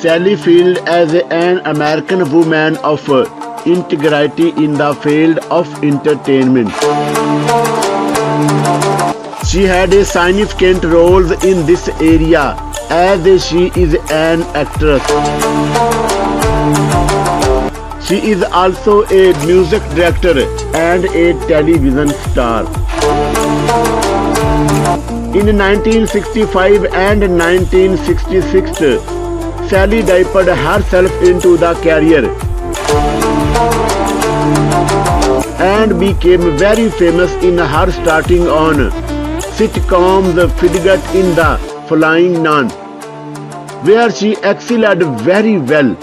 Sally Field as an American woman of integrity in the field of entertainment. She had a significant role in this area as she is an actress. She is also a music director and a television star. In 1965 and 1966, Sally dipped herself into the career and became very famous in her starting on sitcoms Fidget in the Flying Nun, where she excelled very well.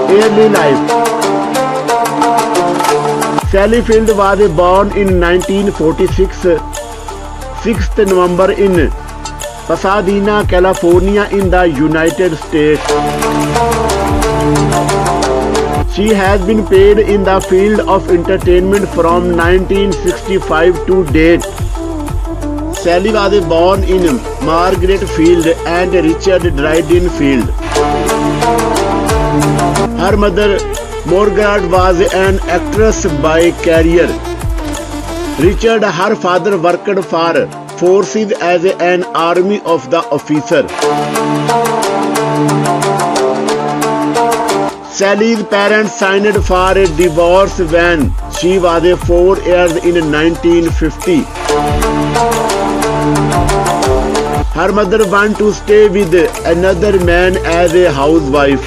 Early life. Sally Field was born in 1946, 6th November in Pasadena, California in the United States. She has been paid in the field of entertainment from 1965 to date. Sally was born in Margaret Field and Richard Dryden Field. Her mother, Margaret, was an actress by career. Richard, her father, worked for forces as an army of the officer. Sally's parents signed for a divorce when she was 4 years in 1950. Her mother wanted to stay with another man as a housewife.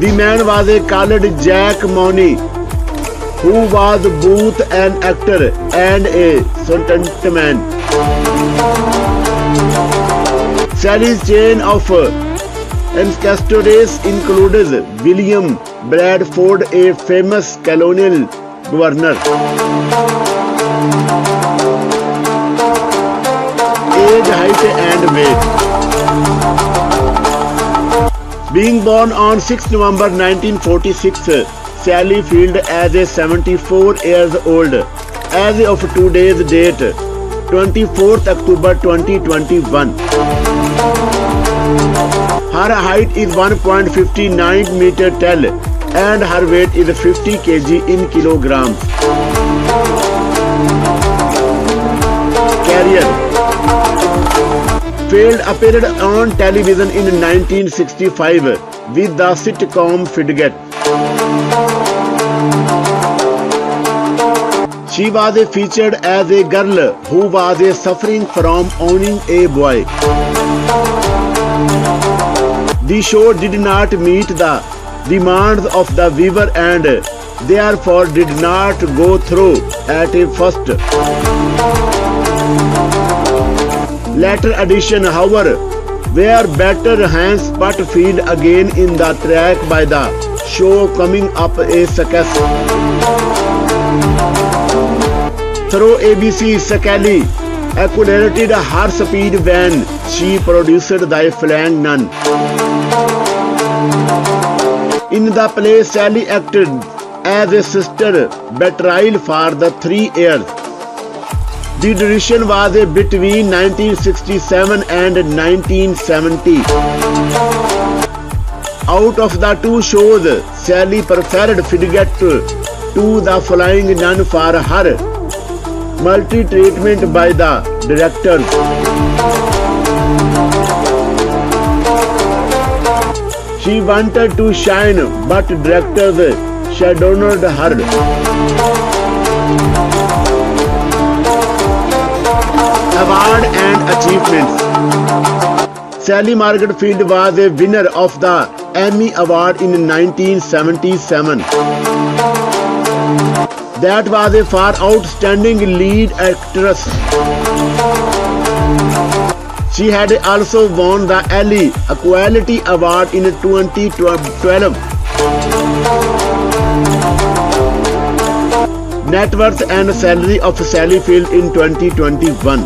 The man was called Jack Mooney, who was both an actor and a stuntman. Sally's chain of ancestors includes William Bradford, a famous colonial governor. Age, height and weight. Being born on 6 November 1946, Sally Field as a 74 years old as of today's date, 24th October 2021. Her height is 1.59 meter tall and her weight is 50 kg in kilograms. Career. Field appeared on television in 1965 with the sitcom Fidget. She was featured as a girl who was suffering from owning a boy. The show did not meet the demands of the viewer and therefore did not go through at first. Later edition, however, were better, hence but Field again in the track by the show coming up a success. Through ABC, Sally accelerated her speed when she produced The Flying Nun. In the play, Sally acted as a sister betrayal for the 3 years. The duration was between 1967 and 1970. Out of the two shows, Sally preferred Fidget to The Flying Nun for her multi-treatment by the directors. She wanted to shine, but directors shadowed her. Award and achievements. Sally Margaret Field was a winner of the Emmy Award in 1977. That was for Outstanding Lead Actress. She had also won the Ellie Equality Award in 2012. Net worth and salary of Sally Field in 2021.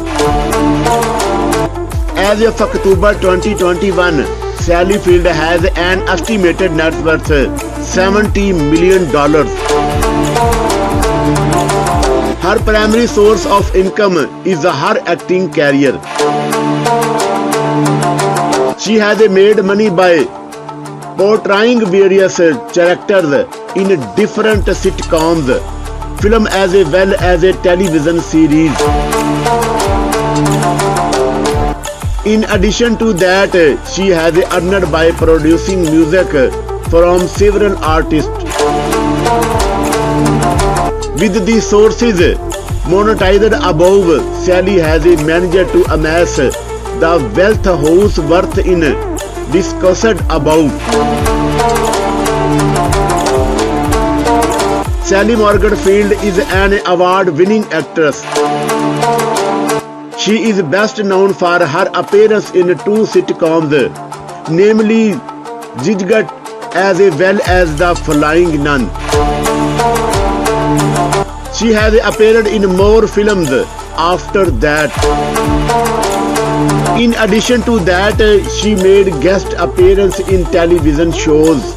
As of October 2021, Sally Field has an estimated net worth $70 million. Her primary source of income is her acting career. She has made money by portraying various characters in different sitcoms, film as well as a television series. In addition to that, she has earned by producing music from several artists. With the sources monetized above, Sally has managed to amass the wealth whose worth in discussed above. Sally Morgan-Field is an award-winning actress. She is best known for her appearance in two sitcoms, namely Zigzag as well as The Flying Nun. She has appeared in more films after that. In addition to that, she made guest appearances in television shows.